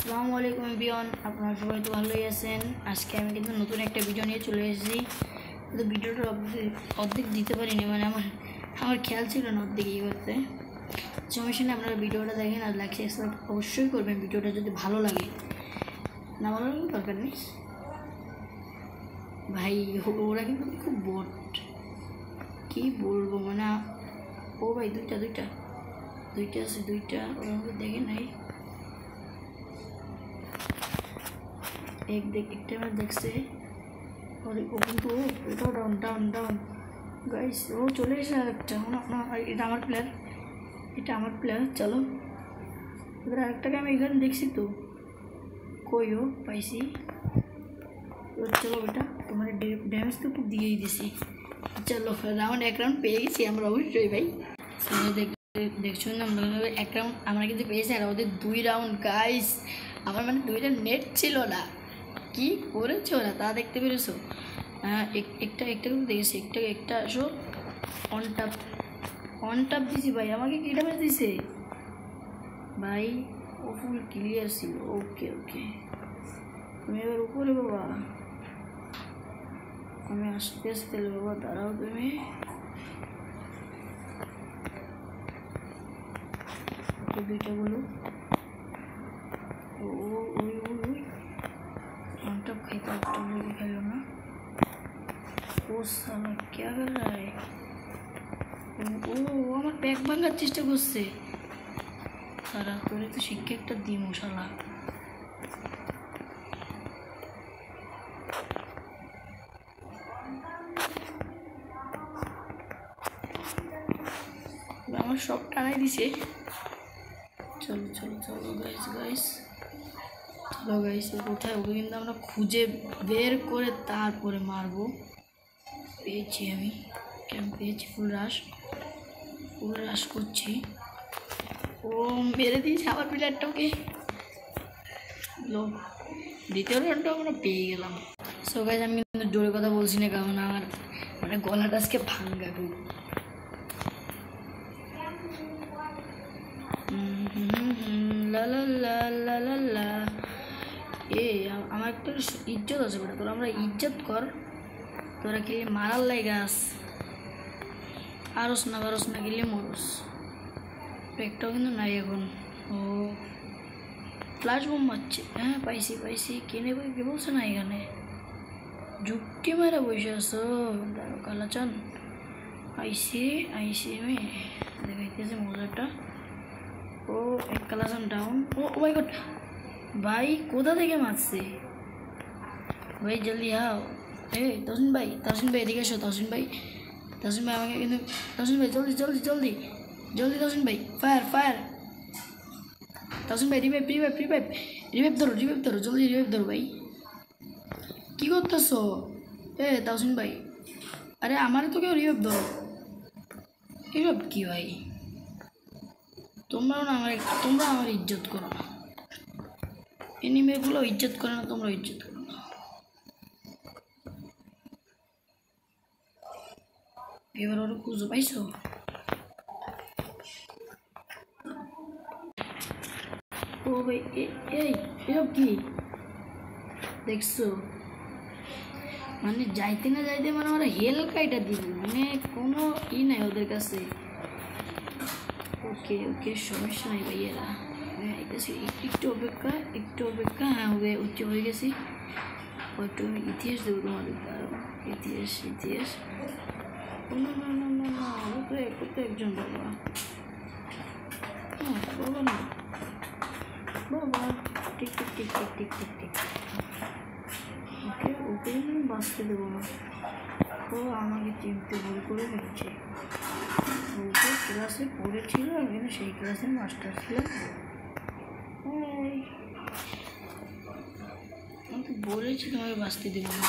আসসালামু আলাইকুম এভরিওয়ান, আপনারা সবাই তো ভালোই আছেন। আজকে আমি কিন্তু নতুন একটা ভিডিও নিয়ে চলে এসেছি। কিন্তু ভিডিওটা অর্ধেক দিতে পারিনি, মানে আমার খেয়াল ছিল না অর্ধেক ইয়ে করতে। সমস্যা নেই, আপনারা ভিডিওটা দেখেন আর লাইক সাবস্ক্রাইব অবশ্যই করবেন ভিডিওটা যদি ভালো লাগে। না ভালো লাগলে দরকার নেই ভাই, ওরা কিন্তু খুব বট, কী বলবো মানে। ও ভাই দুইটা আছে, দুইটা ওরা দেখে নাই। একটা আমার দেখছে, ও কিন্তু এটাও ডাউন গাইস, ও চলে এসে আরেকটা। এটা আমার প্লেয়ার, চলো এবার আরেকটাকে আমি এখানে দেখছি তো, কই ও পাইছি। চলো বেটা, তোমার ড্যামেজ তো খুব দিয়েই দিছি। চলো এক রাউন্ড পেয়ে গেছি আমরা অবশ্যই ভাই। দেখছো না এক রাউন্ড আমরা কিন্তু পেয়েছি, আর ওদের 2 রাউন্ড গাইস। আমার মানে 2টা নেট ছিল না, কি করেছে ওরা তা দেখতে পেরেছো? একটা কিন্তু দেখেছি, একটা আসো অন টাপ দিছি ভাই, আমাকে কি ড্যামেজ দিছে ভাই? ও ফুল ক্লিয়ার ছিল। ওকে তুমি এবার উপরে বাবা, আমি আস্তে বাবা, দাঁড়াও তুমি। দুইটা বলো ওই टप खाई खाइलो ना। ओ साला क्या कर रहा है? ও আমার ব্যাগ ভাঙার চেষ্টা করছে। সারা তোরে তো শিক্ষা একটা দিমো শালা। আমার সব টানাই দিছে। চলো গাইস, কোথায় ওকে কিন্তু আমরা খুঁজে বের করে তারপরে মারবো। পেয়েছি আমি, পেয়েছি ফুল রাশ করছি। ও মেরে দিয়েছি আবার প্লেয়ারটাকে। দ্বিতীয় রাউন্ডটা আমরা পেয়ে গেলাম। সো গাইস, আমি কিন্তু জোরে কথা বলছি না, কারণ আমার মানে গলাটা আজকে ভাঙ্গা খুব। লা আমার একটা ইজ্জত আছে বেটা, তোরা আমরা ইজ্জত কর। তোরা খেলে মারার লাগাস, আরস না খেলে মরস। একটাও কিন্তু নাই এখন। ও ফ্লাশ বোম মারছে। হ্যাঁ পাইছি, কেনে বই কে বলছে না এখানে যুক্তি মারা বসে আসো। দেখো কালাচান আইসি আমি দেখাইতেছে মজাটা। ও এক কালাচান ডাউন। ও মাই গড ভাই, কোথা থেকে মারছে ভাই? জলদি হাও। তাসিন ভাই এদিকে এসো। তাসিন ভাই আমাকে কিন্তু, তাসিন ভাই জলদি তাসিন ভাই, ফায়ার তাসিন ভাই, রিভাইভ ধরো জলদি, রিভাইভ ধরো ভাই। কী করতেছো তাসিন ভাই? আরে আমার তো কেউ রিভাইভ ধরো। রিভাইভ কি ভাই? তোমরা আমার ইজ্জত করো না, এনিমেগুলো ইজ্জত করে না, তোমরা ইজ্জত করো না। এবার ওরা খুঁজো পাইছো? ও ভাই এসব কি দেখছো? মানে যাইতে মানে ওরা হেল কাইটা দিবে, মানে কোনো নাই ওদের কাছে। ওকে সমস্যা নাই ভাইয়েরা, একটু অপেক্ষা। হ্যাঁ হয়ে গেছি। একটু আমি ইতিহাস দেবো তোমাদের, ইতিহাস না তো একজন বাবা। হ্যাঁ বাবা ঠিক ওকে আমি বাঁচতে দেবো না। ও আমাকে চিনতে ভুল করে ফেলছে। ওকে ক্লাসে পড়েছিল, আমি কিন্তু সেই ক্লাসের মাস্টার ছিলাম। আমি তো বলেছি তোমাকে বাঁচতে দেবো না।